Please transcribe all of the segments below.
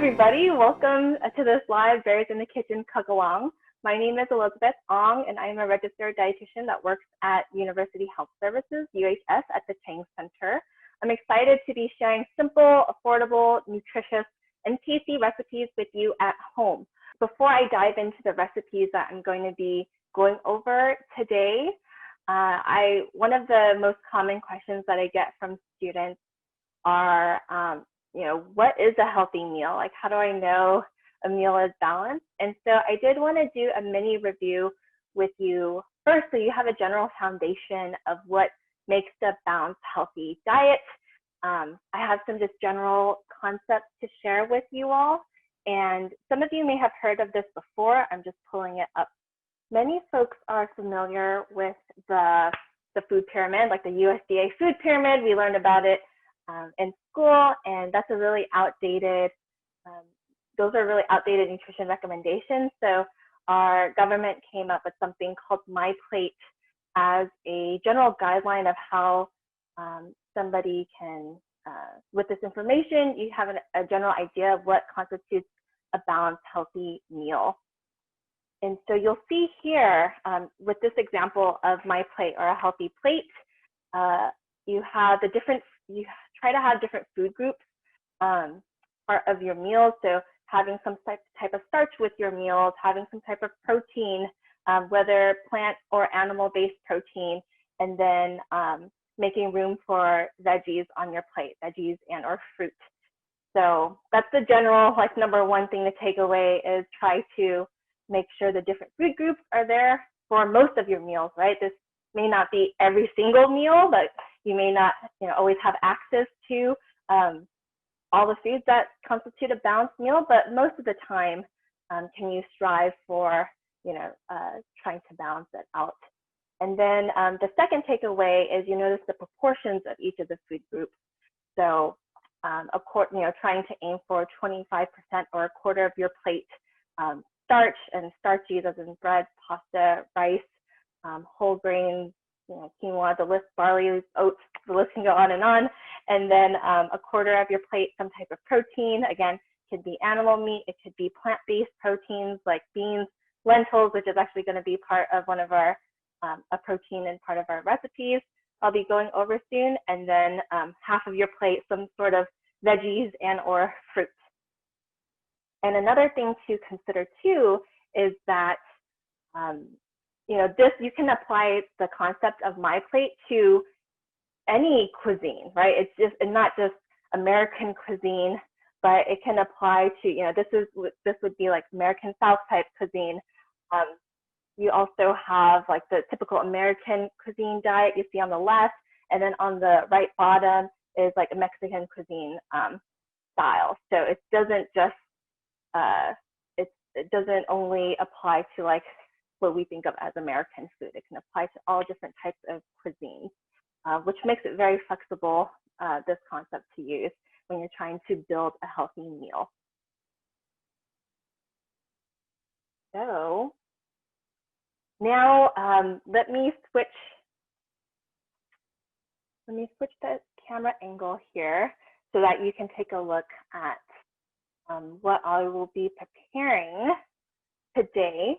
everybody. Welcome to this live Bears in the Kitchen cook-along. My name is Elizabeth Ong, and I am a registered dietitian that works at University Health Services, UHS, at the Tang Center. I'm excited to be sharing simple, affordable, nutritious, and tasty recipes with you at home. Before I dive into the recipes that I'm going to be going over today, one of the most common questions that I get from students are, what is a healthy meal? Like, how do I know a meal is balanced? And so I did want to do a mini review with you first, so you have a general foundation of what makes a balanced, healthy diet. I have some just general concepts to share with you all. And some of you may have heard of this before. I'm just pulling it up. Many folks are familiar with the food pyramid, like the USDA food pyramid. We learned about it in school, and that's a really outdated, those are really outdated nutrition recommendations. So our government came up with something called MyPlate as a general guideline of how somebody can, with this information, you have a general idea of what constitutes a balanced, healthy meal. And so you'll see here with this example of MyPlate or a healthy plate, you have the different, you try to have different food groups part of your meals. So having some type of starch with your meals, having some type of protein, whether plant or animal-based protein, and then making room for veggies on your plate, veggies and or fruit. So that's the general, like, number one thing to take away is try to make sure the different food groups are there for most of your meals, right? This may not be every single meal, but you may not, always have access to all the foods that constitute a balanced meal, but most of the time, can you strive for, trying to balance it out. And then the second takeaway is you notice the proportions of each of the food groups. So, trying to aim for 25% or a quarter of your plate starch, and starchy as in bread, pasta, rice, whole grains, quinoa, the list, barley, oats, the list can go on. And then a quarter of your plate, some type of protein. Again, it could be animal meat, it could be plant-based proteins like beans, lentils, which is actually going to be part of one of our, a protein and part of our recipes I'll be going over soon. And then half of your plate, some sort of veggies and or fruit. And another thing to consider too is that, you can apply the concept of MyPlate to any cuisine, right? It's just not just American cuisine, but it can apply to, this would be like American South type cuisine. You also have like the typical American cuisine diet you see on the left, and then on the right bottom is like a Mexican cuisine style. So it doesn't just it doesn't only apply to like what we think of as American food. It can apply to all different types of cuisines, which makes it very flexible, this concept to use when you're trying to build a healthy meal. So now let me switch the camera angle here so that you can take a look at what I will be preparing today.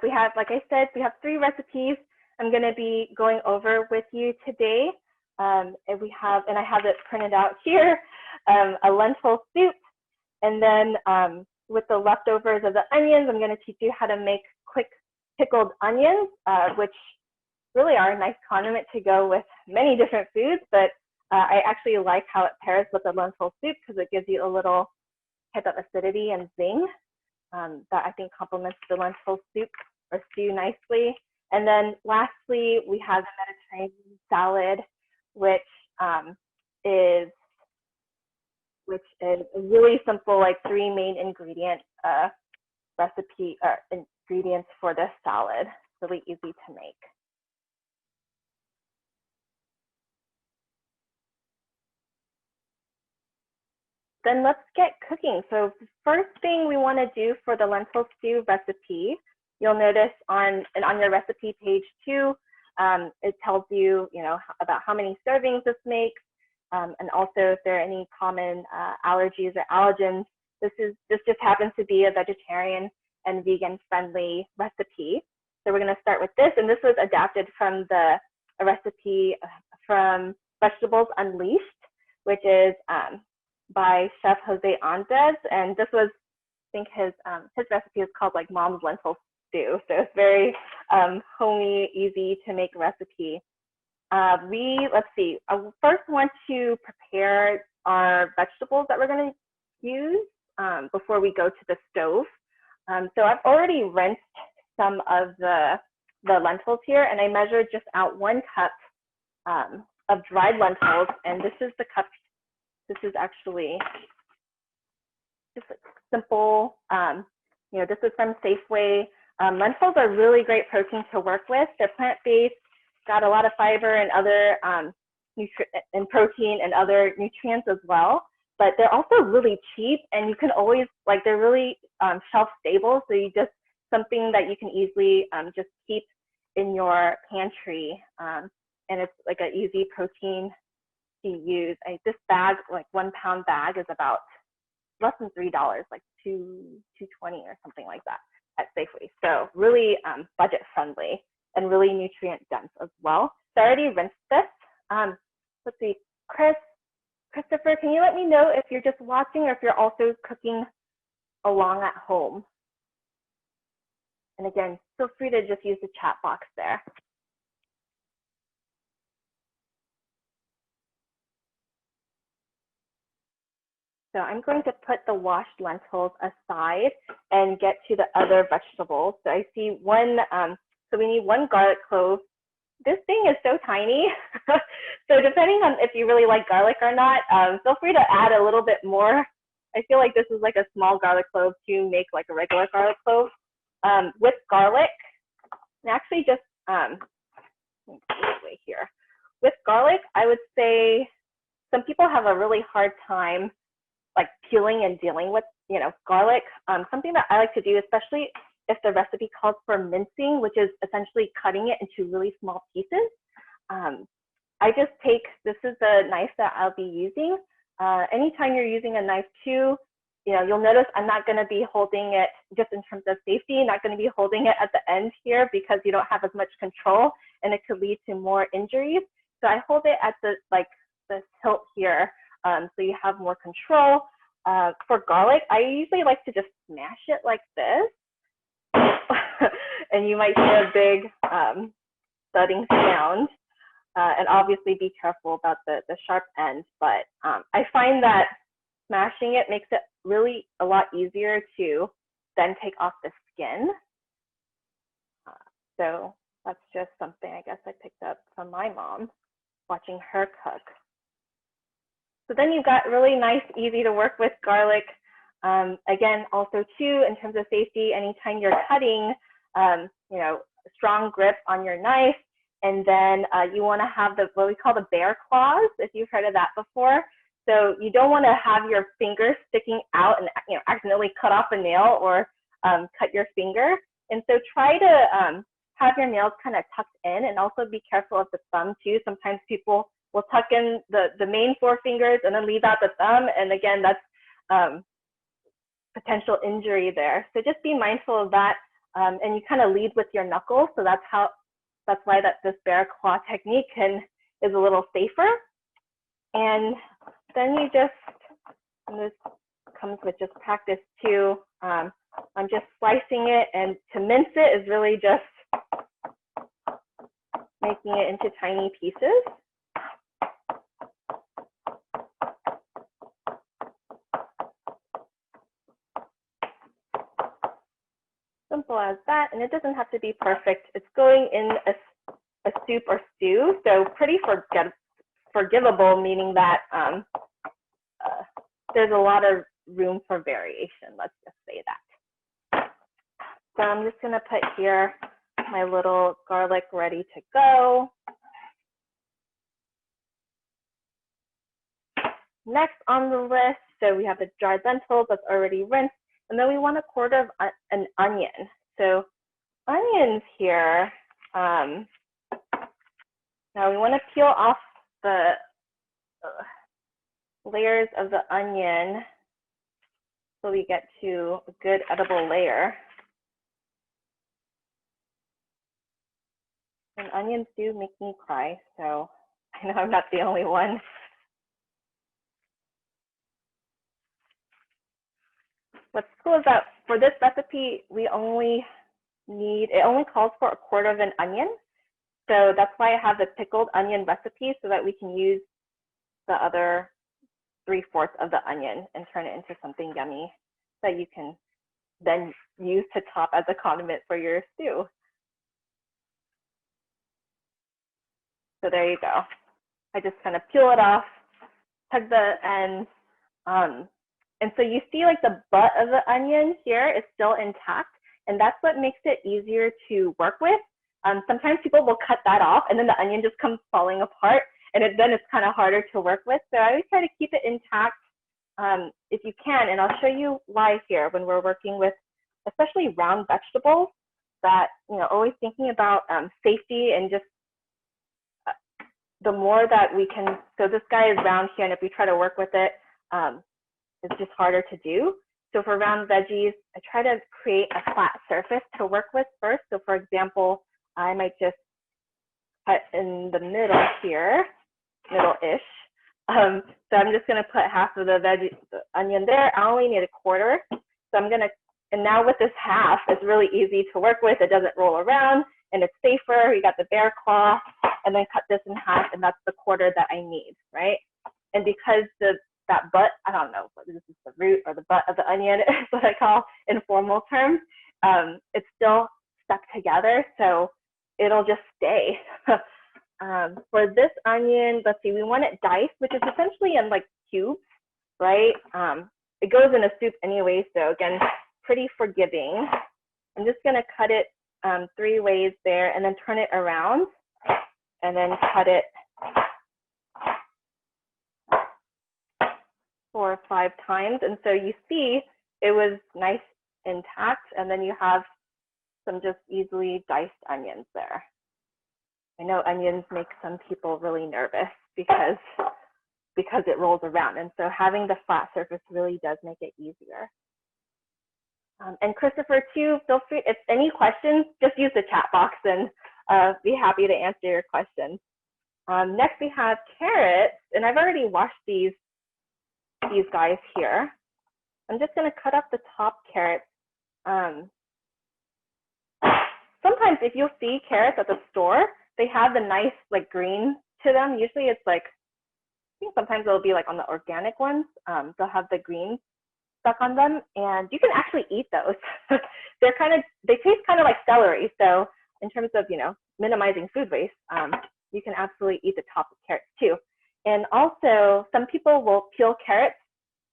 We have, like I said, we have 3 recipes I'm going to be going over with you today. And I have it printed out here, a lentil soup. And then with the leftovers of the onions, I'm going to teach you how to make quick pickled onions, which really are a nice condiment to go with many different foods. But I actually like how it pairs with the lentil soup because it gives you a little type of acidity and zing that I think complements the lentil soup or stew nicely. And then lastly, we have the Mediterranean salad, which is a really simple, like 3 main ingredient recipe or ingredients for this salad. Really easy to make. Then let's get cooking. So the first thing we want to do for the lentil stew recipe, you'll notice on your recipe page 2, it tells you, about how many servings this makes. and also if there are any common allergies or allergens. This just happens to be a vegetarian and vegan friendly recipe. So we're going to start with this, and this was adapted from a recipe from Vegetables Unleashed, which is by Chef Jose Andres, and this was, I think his recipe is called like Mom's Lentil Stew. So it's very homey, easy to make recipe. Let's see, I first want to prepare our vegetables that we're going to use before we go to the stove. So I've already rinsed some of the lentils here, and I measured just out 1 cup of dried lentils, and this is the cup. This is actually just a simple, this is from Safeway. Lentils are really great protein to work with. They're plant-based, got a lot of fiber and other and protein and other nutrients as well. But they're also really cheap, and you can always, like, they're really shelf stable. So you just, something that you can easily just keep in your pantry. And it's like an easy protein to use. This bag, like 1 pound bag, is about less than $3, like $2.20 or something like that at Safeway. So really budget friendly and really nutrient dense as well. So I already rinsed this. Let's see, Christopher, can you let me know if you're just watching or if you're also cooking along at home? And again, feel free to just use the chat box there. So I'm going to put the washed lentils aside and get to the other vegetables. So I see so we need 1 garlic clove. This thing is so tiny. So depending on if you really like garlic or not, feel free to add a little bit more. I feel like this is like a small garlic clove to make like a regular garlic clove. With garlic, and actually just, let me put it away here. With garlic, I would say some people have a really hard time like peeling and dealing with, garlic. Something that I like to do, especially if the recipe calls for mincing, which is essentially cutting it into really small pieces. I just take, this is the knife that I'll be using. Anytime you're using a knife too, you'll notice I'm not going to be holding it, just in terms of safety, not going to be holding it at the end here because you don't have as much control and it could lead to more injuries. So I hold it at the hilt here, so you have more control. For garlic, I usually like to just smash it like this. And you might hear a big thudding sound. And obviously be careful about the sharp end. But I find that smashing it makes it really a lot easier to then take off the skin. So that's just something I guess I picked up from my mom, watching her cook. So then you've got really nice, easy to work with garlic. Again, also too, in terms of safety, anytime you're cutting, strong grip on your knife. And then you want to have what we call the bear claws, if you've heard of that before. So you don't want to have your fingers sticking out and accidentally cut off a nail or cut your finger. And so try to have your nails kind of tucked in, and also be careful of the thumb too. Sometimes people will tuck in the main 4 fingers and then leave out the thumb. And again, that's potential injury there. So just be mindful of that. And you kind of lead with your knuckles. So that's why this bear claw technique is a little safer. And then and this comes with just practice too. I'm just slicing it, and to mince it is really just making it into tiny pieces. Simple as that, and it doesn't have to be perfect. It's going in a soup or stew, so pretty forgivable, meaning that there's a lot of room for variation, let's just say that. So I'm just gonna put here my little garlic ready to go. Next on the list, so we have the dried lentils that's already rinsed, and then we want 1/4 of an onion. So onions here, now we want to peel off the layers of the onion so we get to a good edible layer. And onions do make me cry, so I know I'm not the only one. What's cool is that for this recipe, it only calls for 1/4 of an onion. So that's why I have the pickled onion recipe so that we can use the other 3/4 of the onion and turn it into something yummy that you can then use to top as a condiment for your stew. So there you go. I just kind of peel it off, tug the ends, and so you see like the butt of the onion here is still intact, and that's what makes it easier to work with. Sometimes people will cut that off and then the onion just comes falling apart, and then it's kind of harder to work with. So I always try to keep it intact if you can, and I'll show you why here when we're working with especially round vegetables, that, always thinking about safety and just the more that we can, so this guy is round here, and if we try to work with it, it's just harder to do. So for round veggies, I try to create a flat surface to work with first. So for example, I might just cut in the middle here, middle-ish. So I'm just gonna put half of the onion there. I only need 1/4. So I'm gonna, and now with this half, it's really easy to work with. It doesn't roll around, and it's safer. You got the bear claw, and then cut this in half, and that's the 1/4 that I need, right? And because that butt, I don't know whether this is the root or the butt of the onion, is what I call informal terms, it's still stuck together, so it'll just stay. For this onion, let's see, we want it diced, which is essentially in like cubes, right? It goes in a soup anyway, so again, pretty forgiving. I'm just gonna cut it 3 ways there, and then turn it around, and then cut it 4 or 5 times. And so you see it was nice intact, and then you have some just easily diced onions there. I know onions make some people really nervous because it rolls around, and so having the flat surface really does make it easier. And Christopher too, feel free, if any questions, just use the chat box, and be happy to answer your questions. Next we have carrots, and I've already washed these guys here. I'm just gonna cut up the top carrots. Sometimes if you'll see carrots at the store, they have the nice like green to them. Usually it's like, I think sometimes it'll be like on the organic ones, they'll have the green stuck on them, and you can actually eat those. They taste kind of like celery. So in terms of, minimizing food waste, you can absolutely eat the top of carrots too. And also, some people will peel carrots.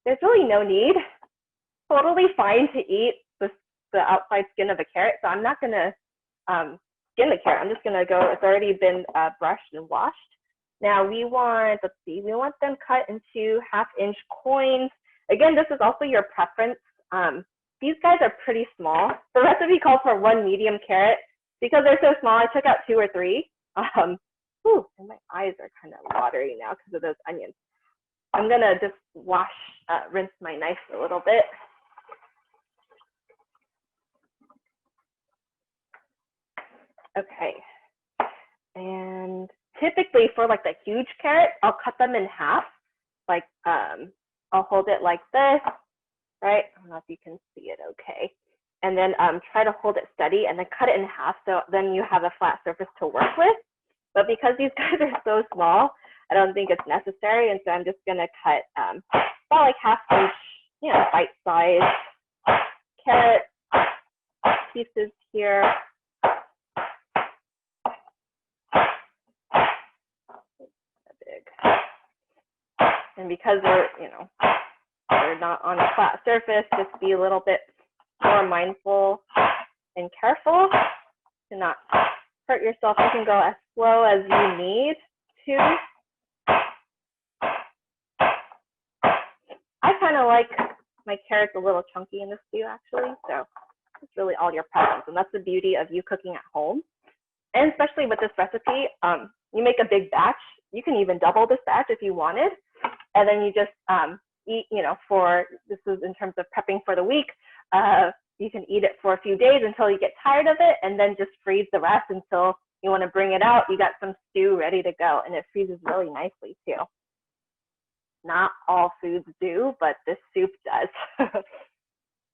There's really no need. Totally fine to eat the outside skin of a carrot. So I'm not gonna skin the carrot. I'm just gonna go, it's already been brushed and washed. Now we want, let's see, we want them cut into 1/2-inch coins. Again, this is also your preference. These guys are pretty small. The recipe calls for 1 medium carrot. Because they're so small, I took out 2 or 3. And my eyes are kind of watery now because of those onions. I'm gonna just rinse my knife a little bit. Okay. And typically for like the huge carrot, I'll cut them in half. Like I'll hold it like this, right? I don't know if you can see it okay. And then try to hold it steady and then cut it in half, so then you have a flat surface to work with. But because these guys are so small, I don't think it's necessary, and so I'm just gonna cut about like 1/2-inch, bite-sized carrot pieces here. And because they're not on a flat surface, just be a little bit more mindful and careful to not hurt yourself. You can go as slow as you need to. I kind of like my carrots a little chunky in the stew, actually, so it's really all your preference, and that's the beauty of you cooking at home. And especially with this recipe, you make a big batch. You can even double this batch if you wanted. and then you just eat, for, this is in terms of prepping for the week, you can eat it for a few days until you get tired of it, and then just freeze the rest until you want to bring it out. You got some stew ready to go, and it freezes really nicely too. Not all foods do, but this soup does.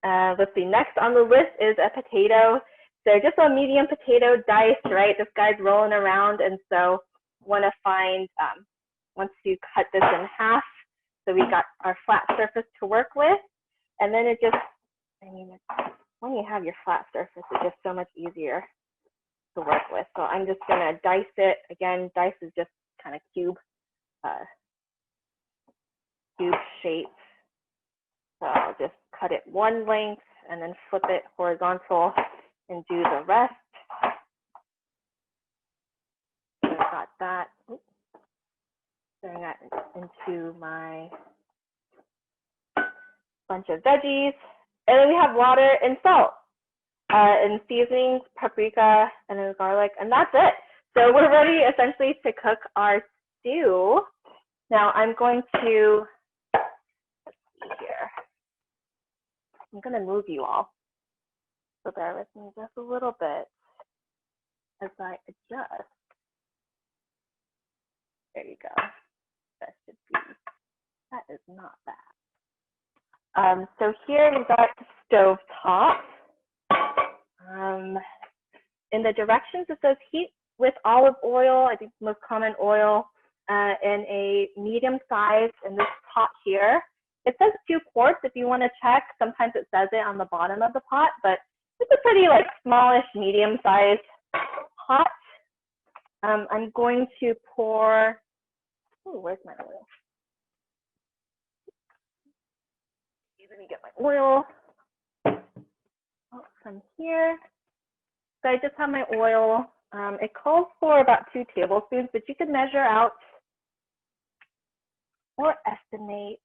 Let's see, next on the list is a potato. So just a medium potato diced, right? This guy's rolling around, and so want to find, once you cut this in half, so we got our flat surface to work with, and then it just, when you have your flat surface, it's just so much easier to work with. So I'm just gonna dice it. Again, dice is just kind of cube shape. So I'll just cut it one length and then flip it horizontal and do the rest. So I've got that. Throwing that into my bunch of veggies. And then we have water and salt and seasonings, paprika, and then garlic, and that's it. So we're ready essentially to cook our stew. Now I'm going to, let's see here. I'm going to move you all. So bear with me just a little bit as I adjust. There you go. That should be, that is not bad. So here we've got the stove top. In the directions it says heat with olive oil, I think the most common oil, in a medium size in this pot here. It says 2 quarts if you want to check. Sometimes it says it on the bottom of the pot, but it's a pretty like smallish, medium sized pot. I'm going to pour, oh, where's my oil? Let me get my oil from here. So I just have my oil. It calls for about 2 tablespoons, but you can measure out or estimate,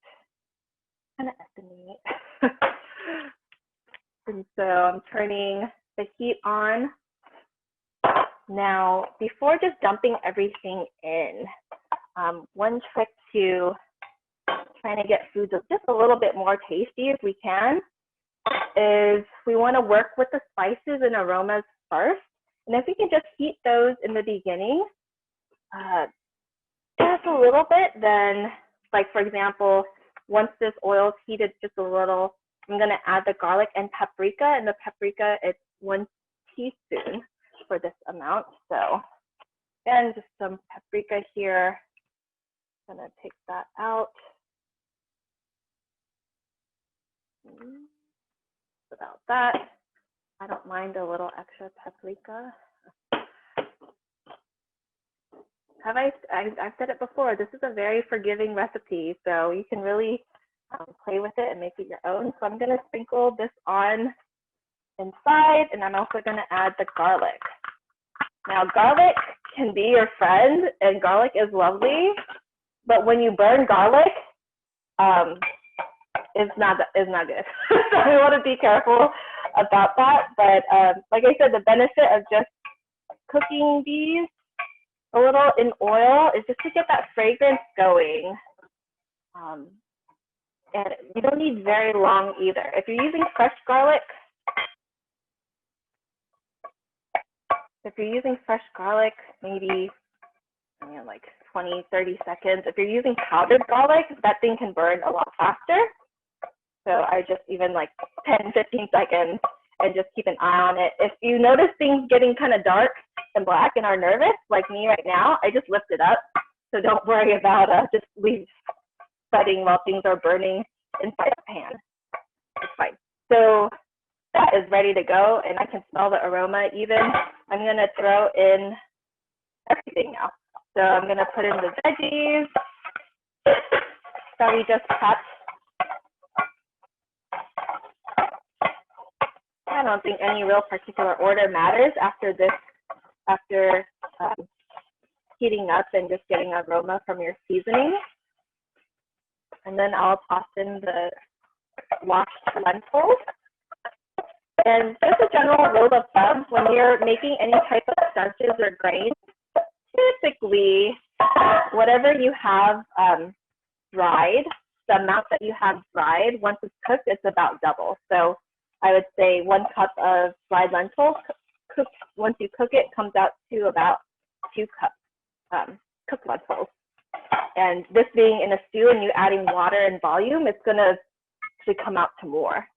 kind of estimate. And so I'm turning the heat on. Now, before just dumping everything in, one trick to trying to get food just a little bit more tasty if we can is we want to work with the spices and aromas first. And if we can just heat those in the beginning, just a little bit, then like for example, once this oil is heated just a little, I'm going to add the garlic and paprika, and the paprika, it's 1 teaspoon for this amount. So again, just some paprika here. I'm going to take that out. About that, I don't mind a little extra paprika. I've said it before, this is a very forgiving recipe, so you can really play with it and make it your own. So I'm going to sprinkle this on inside, and I'm also going to add the garlic. Now, garlic can be your friend, and garlic is lovely, but when you burn garlic, it's not good. So we want to be careful about that. But like I said, the benefit of just cooking these a little in oil is just to get that fragrance going. And you don't need very long either. If you're using fresh garlic, maybe like 20, 30 seconds. If you're using powdered garlic, that thing can burn a lot faster. So I just even like 10, 15 seconds and just keep an eye on it. If you notice things getting kind of dark and black and are nervous, like me right now, I just lift it up. So don't worry about just leave setting while things are burning inside the pan. It's fine. So that is ready to go, and I can smell the aroma even. I'm going to throw in everything now. So I'm going to put in the veggies that we just cut. I don't think any real particular order matters after this, heating up and just getting aroma from your seasoning. And then I'll toss in the washed lentils. And just a general rule of thumb, when you're making any type of starches or grains, typically, whatever you have dried, the amount that you have dried, once it's cooked, it's about double. So I would say 1 cup of dried lentils cooked, once you cook it, comes out to about 2 cups cooked lentils. And this being in a stew and you adding water and volume, it's going to actually come out to more.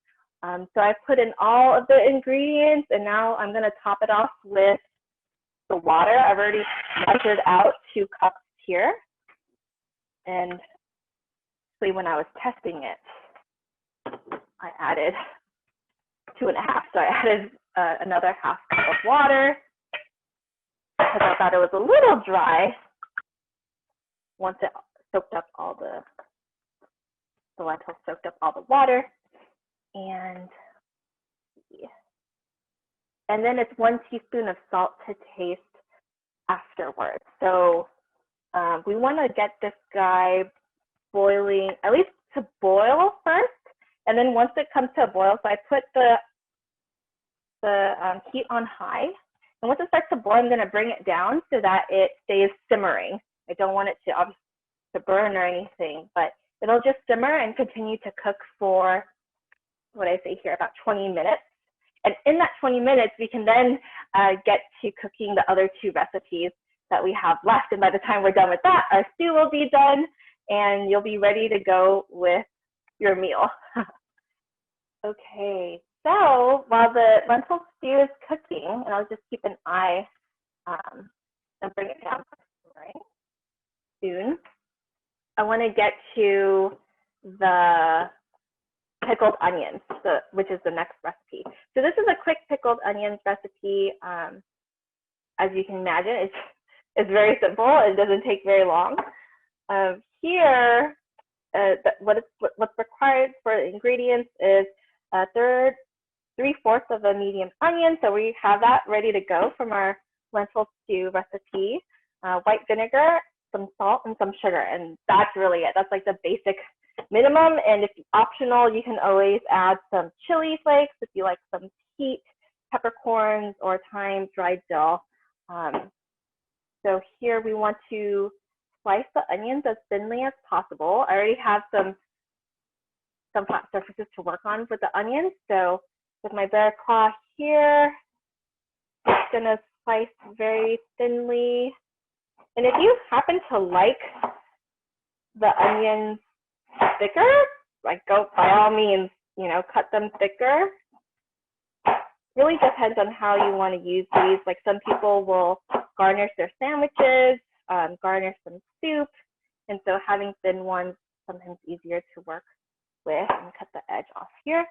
So I put in all of the ingredients, and now I'm going to top it off with the water. I've already measured out 2 cups here. And actually, when I was testing it, I added 2.5. So I added another half cup of water because I thought it was a little dry once it soaked up all the lentils soaked up all the water. And then it's 1 teaspoon of salt to taste afterwards. So we want to get this guy boiling, at least to boil first. And then once it comes to a boil, so I put the heat on high. And once it starts to boil, I'm going to bring it down so that it stays simmering. I don't want it to burn or anything, but it'll just simmer and continue to cook for, what I say here, about 20 minutes. And in that 20 minutes, we can then get to cooking the other 2 recipes that we have left. And by the time we're done with that, our stew will be done and you'll be ready to go with your meal. Okay, so while the lentil stew is cooking, and I'll just keep an eye and bring it down right soon, I want to get to the pickled onions, which is the next recipe. So this is a quick pickled onions recipe. As you can imagine, it's very simple. It doesn't take very long. Here, what's required for the ingredients is 3/4 of a medium onion. So we have that ready to go from our lentil stew recipe. White vinegar, some salt, and some sugar, and that's really it. That's like the basic minimum. And if optional, you can always add some chili flakes if you like some heat, peppercorns, or thyme, dried dill. So here we want to slice the onions as thinly as possible. I already have some flat surfaces to work on with the onions. So with my bear claw here, I'm just gonna slice very thinly. And if you happen to like the onions thicker, like go by all means, cut them thicker. Really depends on how you want to use these. Like some people will garnish their sandwiches, garnish some soup, and so having thin ones sometimes easier to work with. And cut the edge off here.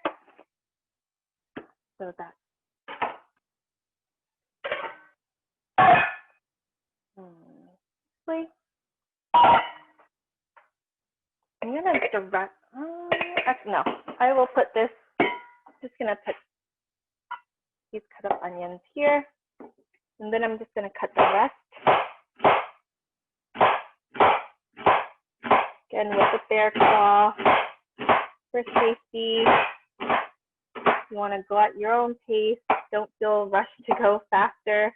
So that's I'm gonna direct. No, I will put this. Just gonna put these cut up onions here, and then I'm just gonna cut the rest. Again with the bear claw for safety. You want to go at your own pace. Don't feel rushed to go faster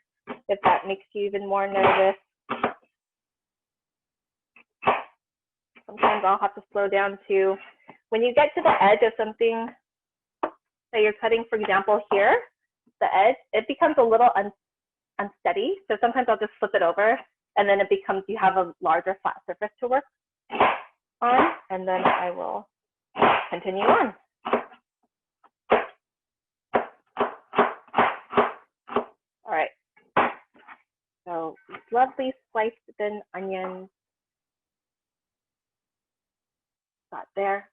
if that makes you even more nervous. Sometimes I'll have to slow down too. When you get to the edge of something that you're cutting, for example, here, the edge, it becomes a little unsteady. So sometimes I'll just flip it over, and then it becomes, you have a larger flat surface to work on, and then I will continue on. All right. So lovely sliced thin onions. Got there.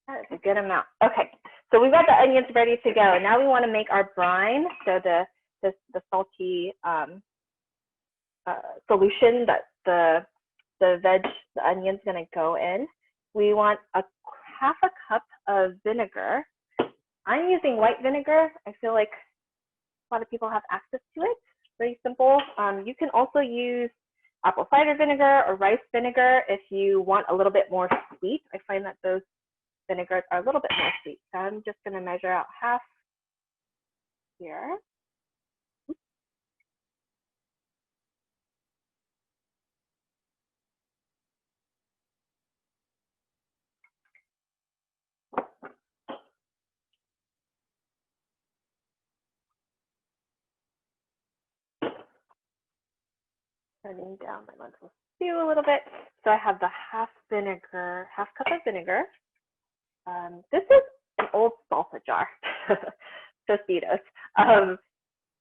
That is a good amount. Okay, so we've got the onions ready to go. Now we want to make our brine, so the salty solution that the onion's going to go in. We want half a cup of vinegar. I'm using white vinegar. I feel like a lot of people have access to it. Very simple. You can also use apple cider vinegar or rice vinegar if you want a little bit more sweet. I find that those vinegars are a little bit more sweet. So I'm just going to measure out half here. turning down my lentil stew a little bit. So I have the half cup of vinegar. This is an old salsa jar, Tostitos.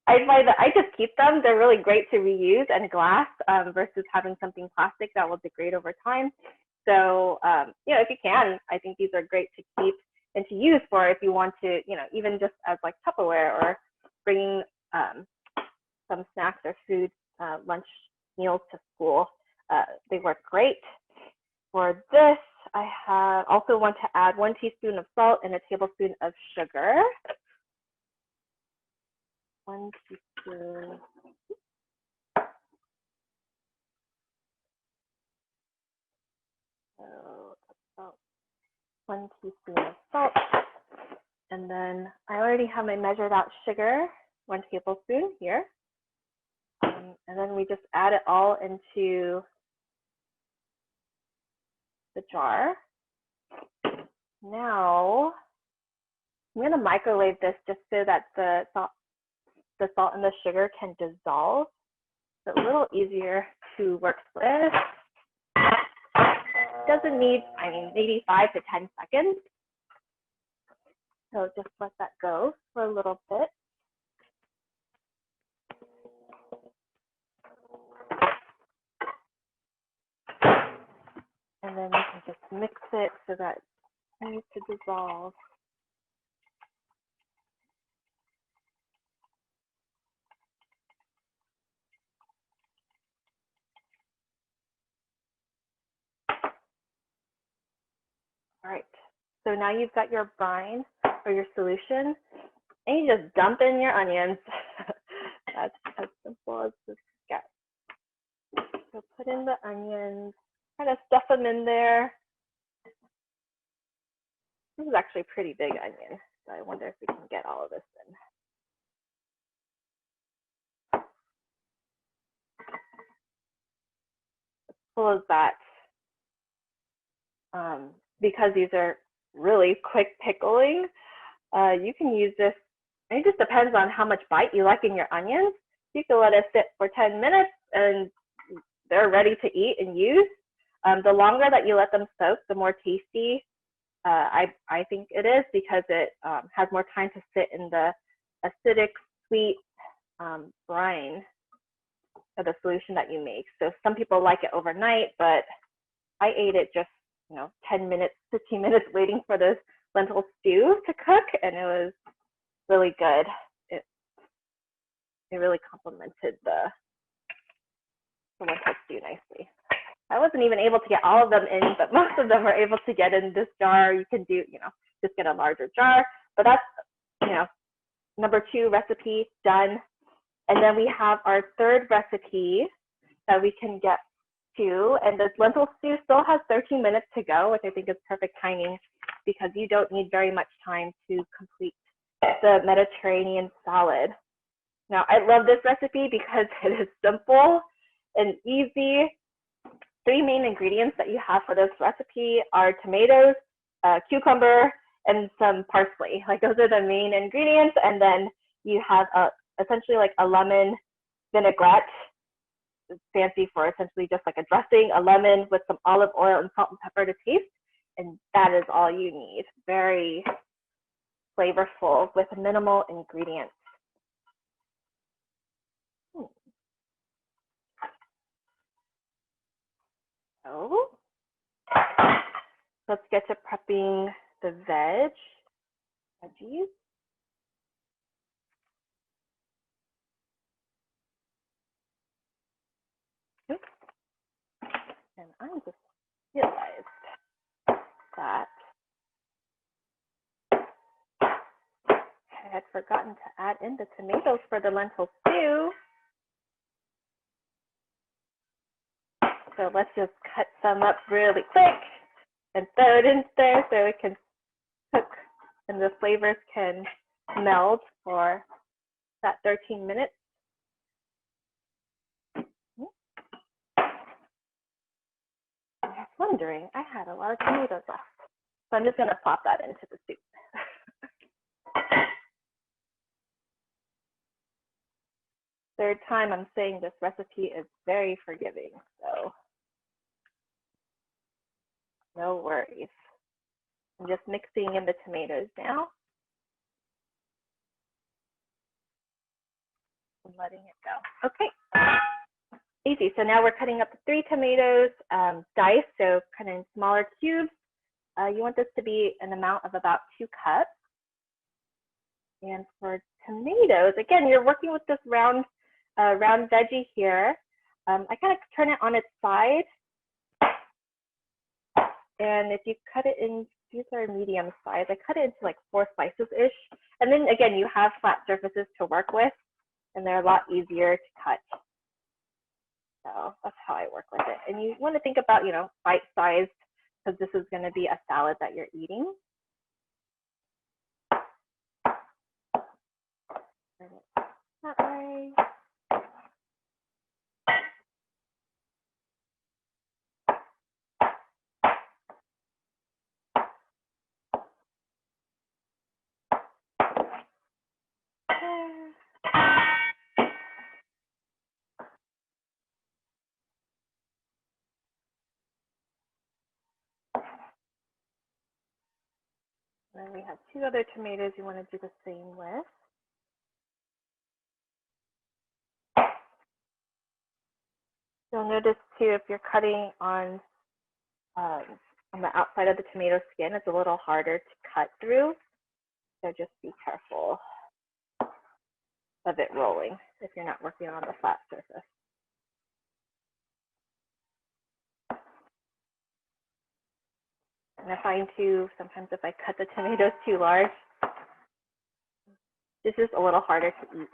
I find that I just keep them. They're really great to reuse and glass versus having something plastic that will degrade over time. So, if you can, I think these are great to keep and to use for if you want to, even just as like Tupperware or bringing some snacks or food, lunch meals to school. They work great. For this, I also want to add 1 teaspoon of salt and a tablespoon of sugar. 1 teaspoon. So about 1 teaspoon of salt. And then I already have my measured out sugar, 1 tablespoon here. And then we just add it all into the jar. Now, I'm going to microwave this just so that the salt and the sugar can dissolve. It's a little easier to work with. Doesn't need, maybe 5 to 10 seconds. So just let that go for a little bit. And then you can just mix it so that it needs to dissolve. All right, so now you've got your brine or your solution, and you just dump in your onions. That's as simple as this gets. So put in the onions, kind of stuff them in there. This is actually a pretty big onion, so I wonder if we can get all of this in. As full as that. Because these are really quick pickling, you can use this. It just depends on how much bite you like in your onions. You can let it sit for 10 minutes and they're ready to eat and use. The longer that you let them soak, the more tasty I think it is, because it has more time to sit in the acidic, sweet brine of the solution that you make. So some people like it overnight, but I ate it just 10 minutes, 15 minutes waiting for this lentil stew to cook, and it was really good. It really complemented the lentil stew nicely. I wasn't even able to get all of them in, but most of them were able to get in this jar. You can do, just get a larger jar, but that's, number 2 recipe done. And then we have our 3rd recipe that we can get to, and this lentil stew still has 13 minutes to go, which I think is perfect timing because you don't need very much time to complete the Mediterranean salad. Now, I love this recipe because it is simple and easy. 3 main ingredients that you have for this recipe are tomatoes, cucumber, and some parsley. Like, those are the main ingredients. And then you have essentially like a lemon vinaigrette. It's fancy for essentially just like a dressing, a lemon with some olive oil and salt and pepper to taste. And that is all you need. Very flavorful with minimal ingredients. So let's get to prepping the veggies. Oops. And I just realized that I had forgotten to add in the tomatoes for the lentil stew. So let's just cut some up really quick and throw it in there so it can cook and the flavors can meld for that 13 minutes. I was wondering, I had a lot of tomatoes left. So I'm just going to pop that into the soup. third time I'm saying this recipe is very forgiving, so no worries. I'm just mixing in the tomatoes now and letting it go. Okay, easy. So now we're cutting up the 3 tomatoes, diced, so kind of in smaller cubes. You want this to be an amount of about 2 cups. And for tomatoes, again, you're working with this round veggie here. I kind of turn it on its side. And if you cut it in, these are medium size. I cut it into like 4 slices-ish. And then again, you have flat surfaces to work with, and they're a lot easier to cut. So that's how I work with it. And you want to think about, bite-sized, because this is going to be a salad that you're eating. That way. And then we have 2 other tomatoes you want to do the same with. You'll notice too, if you're cutting on the outside of the tomato skin, it's a little harder to cut through. So just be careful of it rolling if you're not working on the flat surface. And I find too, sometimes if I cut the tomatoes too large, it's just a little harder to eat.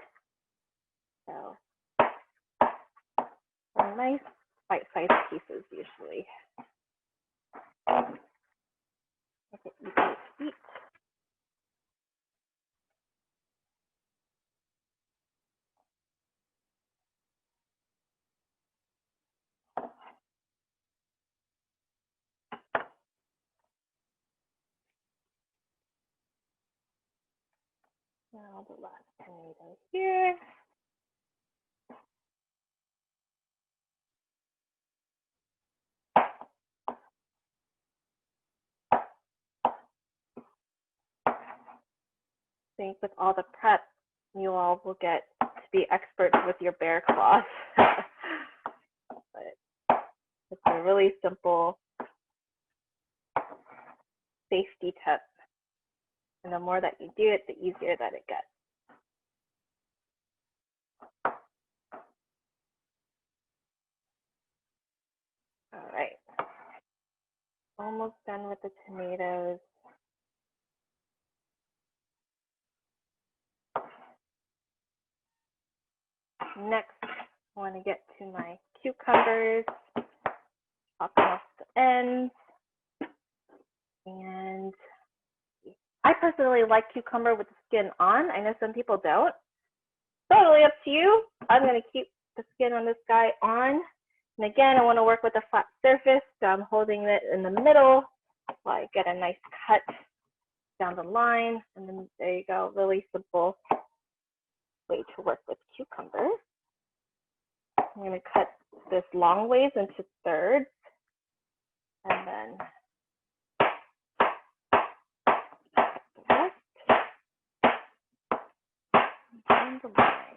So nice bite-sized pieces usually. Make it easy to eat. Now the last tomato here. I think with all the prep, you all will get to be experts with your bear claws. But it's a really simple safety tip. And the more that you do it, the easier that it gets. All right. Almost done with the tomatoes. Next, I want to get to my cucumbers, chop off the ends. And I personally like cucumber with the skin on. I know some people don't. Totally up to you. I'm going to keep the skin on this guy on. And again, I want to work with a flat surface, so I'm holding it in the middle so I get a nice cut down the line. And then there you go, really simple way to work with cucumber. I'm going to cut this long ways into thirds, and then down the line.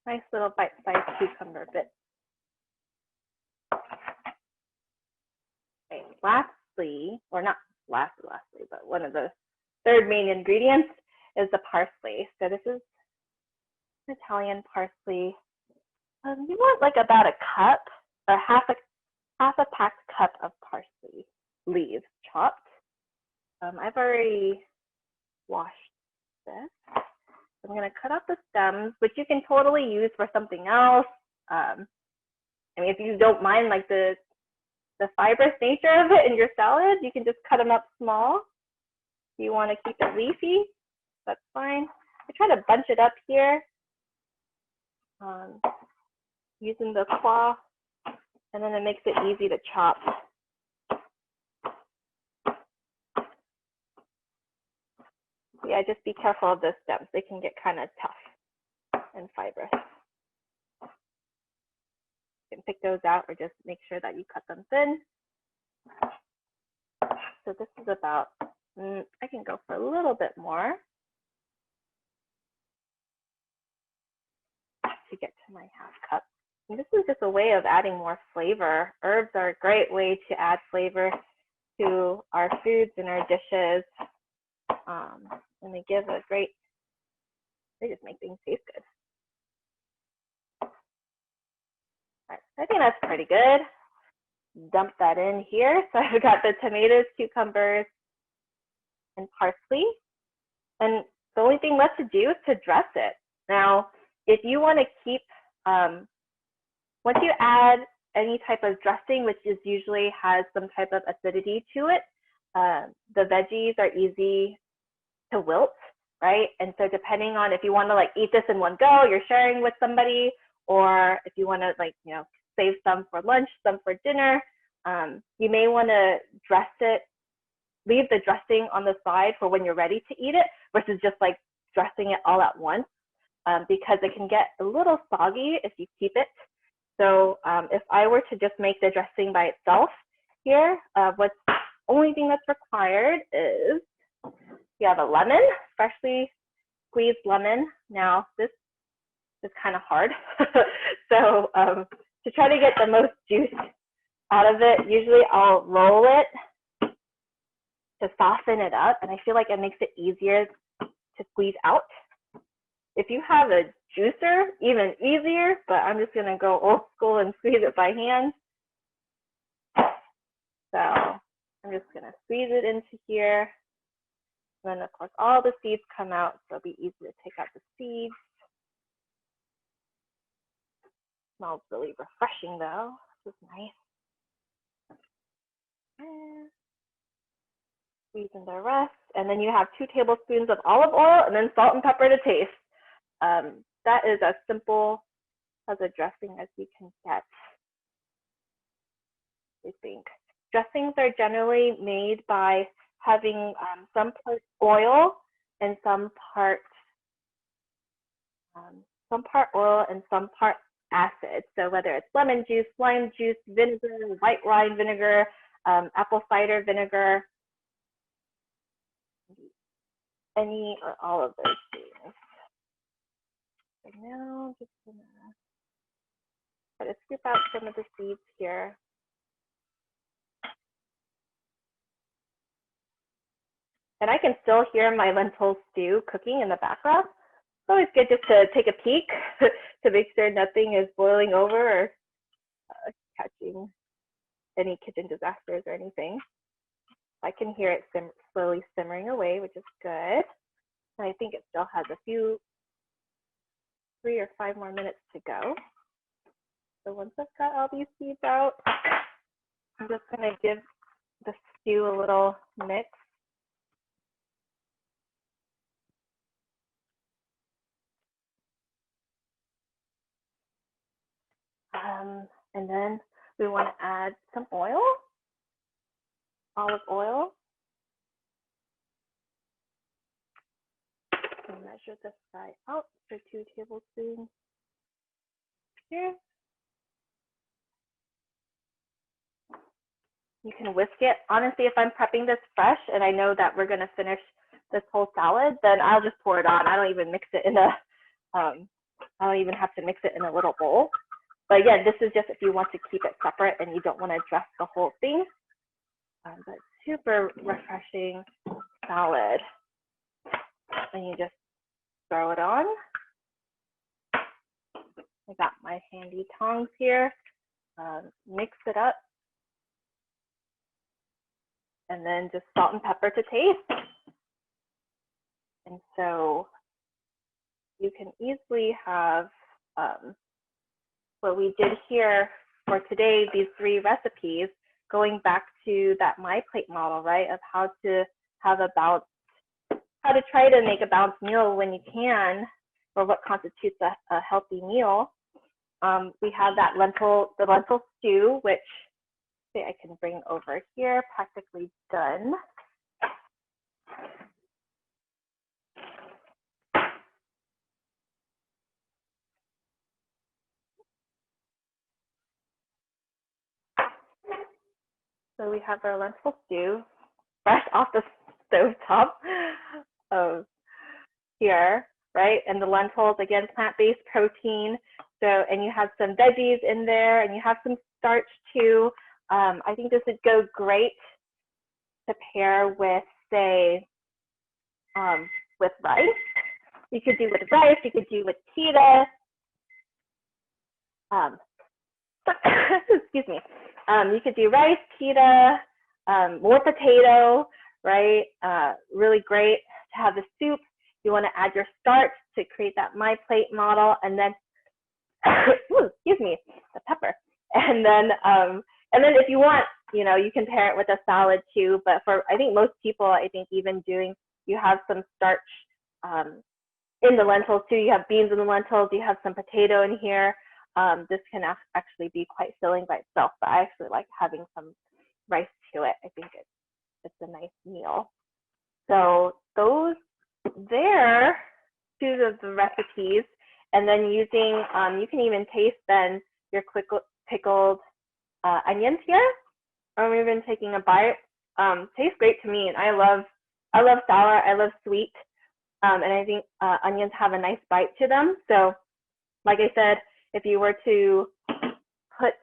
Nice little bite-sized cucumber bit. Okay, lastly, or not lastly, but one of the third main ingredients is the parsley. So this is Italian parsley. You want like about a cup or half a packed cup of parsley leaves chopped. I've already washed this. I'm going to cut out the stems, which you can totally use for something else. I mean, if you don't mind like the the fibrous nature of it in your salad, you can just cut them up small. If you want to keep it leafy, that's fine. I try to bunch it up here using the claw, and then it makes it easy to chop. Yeah, just be careful of the stems. They can get kind of tough and fibrous. You can pick those out or just make sure that you cut them thin. So this is about, I can go for a little bit more to get to my half cup. And this is just a way of adding more flavor. Herbs are a great way to add flavor to our foods and our dishes. And they give a great, they just make things taste good. All right, I think that's pretty good. Dump that in here. So I've got the tomatoes, cucumbers, and parsley. And the only thing left to do is to dress it. Now, if you want to keep, once you add any type of dressing, which is usually has some type of acidity to it, the veggies are easy to wilt, right? And so depending on if you want to like eat this in one go, you're sharing with somebody, or if you want to like, you know, save some for lunch, some for dinner, you may want to dress it, leave the dressing on the side for when you're ready to eat it versus just like dressing it all at once, because it can get a little soggy if you keep it. So if I were to just make the dressing by itself here, what's the only thing that's required is you have a lemon, freshly squeezed lemon. Now this is kind of hard. So to try to get the most juice out of it, usually I'll roll it to soften it up, and I feel like it makes it easier to squeeze out. If you have a juicer, even easier, but I'm just gonna go old school and squeeze it by hand. So I'm just gonna squeeze it into here. And then of course all the seeds come out, so it'll be easy to take out the seeds. Smells really refreshing though. This is nice. And squeeze in the rest. And then you have 2 tablespoons of olive oil and then salt and pepper to taste. That is as simple as a dressing as you can get, I think. Dressings are generally made by having some part oil and some part oil and some part acid. So whether it's lemon juice, lime juice, vinegar, white wine vinegar, apple cider vinegar, any or all of those things. So now I'm just gonna try to scoop out some of the seeds here. And I can still hear my lentil stew cooking in the background. It's always good just to take a peek to make sure nothing is boiling over or catching any kitchen disasters or anything. I can hear it slowly simmering away, which is good. And I think it still has a few, 3 or 5 more minutes to go. So once I've got all these seeds out, I'm just gonna give the stew a little mix. And then we want to add some oil, olive oil. And measure this side out for 2 tablespoons here. You can whisk it. Honestly, if I'm prepping this fresh and I know that we're going to finish this whole salad, then I'll just pour it on. I don't even mix it in a, I don't even have to mix it in a little bowl. But again, this is just if you want to keep it separate and you don't want to dress the whole thing. But super refreshing salad. And you just throw it on. I got my handy tongs here. Mix it up. And then just salt and pepper to taste. And so you can easily have what we did here for today, these 3 recipes, going back to that MyPlate model, right, of how to have a balanced, how to try to make a balanced meal when you can, or what constitutes a healthy meal. We have that the lentil stew, which I can bring over here, practically done. So we have our lentil stew fresh off the stove top here, right? And the lentils, again, plant-based protein. So, and you have some veggies in there, and you have some starch too. I think this would go great to pair with, say, with rice. You could do with rice, you could do with pita. Excuse me. You could do rice, pita, more potato, right? Really great to have the soup. You want to add your starch to create that MyPlate model, and then, excuse me, the pepper. And then if you want, you know, you can pair it with a salad too. But for, I think most people, I think even doing, you have some starch in the lentils too. You have beans in the lentils. You have some potato in here. This can actually be quite filling by itself, but I actually like having some rice to it. I think it's a nice meal. So those there, two of the recipes, and then using, you can even taste then your pickled onions here, or even taking a bite. Tastes great to me, and I love sour, I love sweet, and I think onions have a nice bite to them. So like I said, if you were to put,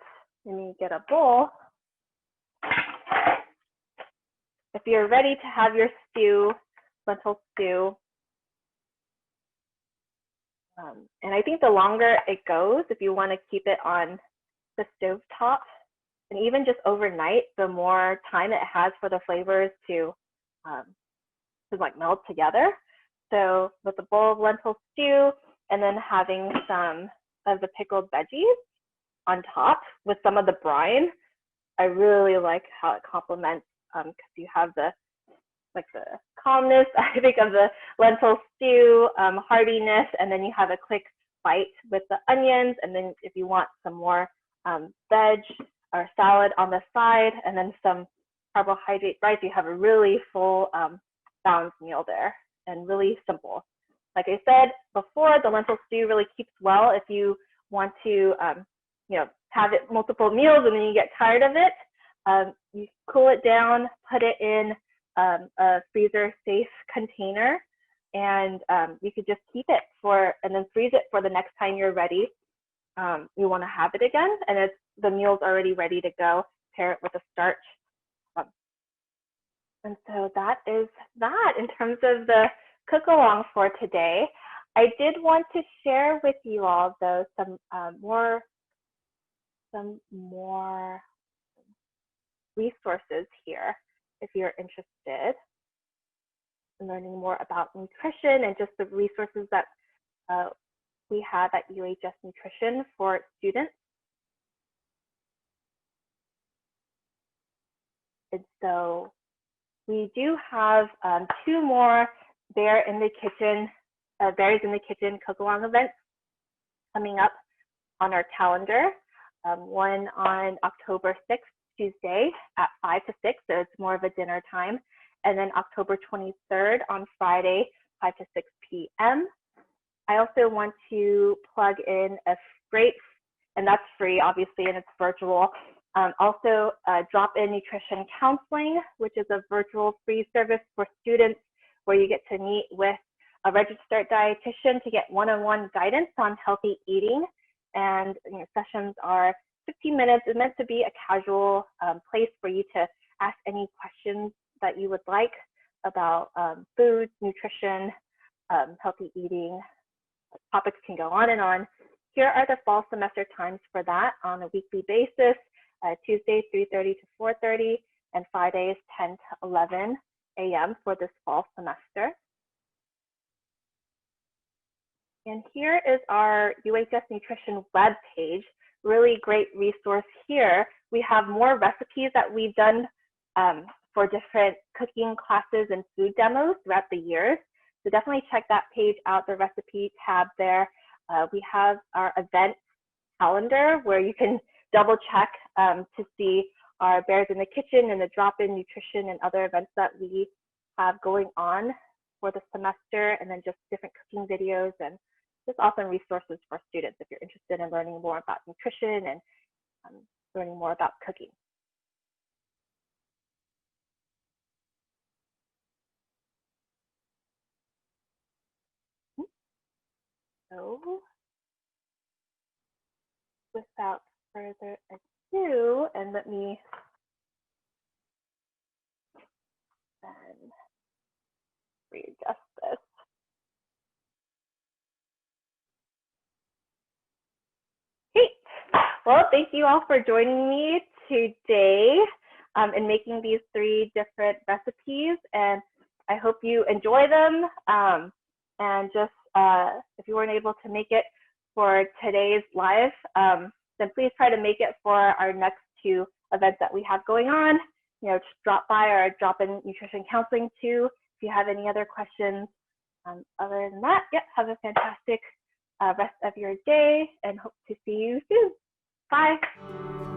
let me get a bowl. If you're ready to have your stew, lentil stew, and I think the longer it goes, if you want to keep it on the stove top, and even just overnight, the more time it has for the flavors to like meld together. So with a bowl of lentil stew, and then having some of the pickled veggies on top with some of the brine, I really like how it complements, because you have the calmness, I think, of the lentil stew, heartiness, and then you have a quick bite with the onions, and then if you want some more veg or salad on the side, and then some carbohydrate rice, you have a really full balanced meal there, and really simple. Like I said before, the lentil stew really keeps well if you want to, you know, have it multiple meals and then you get tired of it. You cool it down, put it in a freezer safe container, and you could just keep it and then freeze it for the next time you're ready. You want to have it again, and the meal's already ready to go. Pair it with a starch. And so that is that in terms of the cook along for today. I did want to share with you all, though, some more resources here if you're interested in learning more about nutrition and just the resources that we have at UHS Nutrition for students. And so we do have 2 more Berries in the Kitchen cook-along events coming up on our calendar. One on October 6th, Tuesday at 5 to 6, so it's more of a dinner time. And then October 23rd on Friday, 5 to 6 p.m. I also want to plug in a great, and that's free, obviously, and it's virtual. Also, drop-in nutrition counseling, which is a virtual free service for students where you get to meet with a registered dietitian to get one-on-one guidance on healthy eating. And sessions are 15 minutes. It's meant to be a casual place for you to ask any questions that you would like about food, nutrition, healthy eating. Topics can go on and on. Here are the fall semester times for that on a weekly basis. Tuesdays 3:30 to 4:30, and Fridays 10 to 11 a.m. for this fall semester. And here is our UHS Nutrition web page. Really great resource here We have more recipes that we've done for different cooking classes and food demos throughout the years. So definitely check that page out, the recipe tab there. We have our event calendar where you can double check to see our Bears in the Kitchen and the drop-in nutrition and other events that we have going on for the semester, and then just different cooking videos and just awesome resources for students if you're interested in learning more about nutrition and learning more about cooking. So without further ado, and let me then readjust this. Great. Well, thank you all for joining me today in making these 3 different recipes, and I hope you enjoy them. And just if you weren't able to make it for today's live, then please try to make it for our next 2 events that we have going on. You know, just drop by our drop-in nutrition counseling too if you have any other questions. Other than that, have a fantastic rest of your day and hope to see you soon. Bye.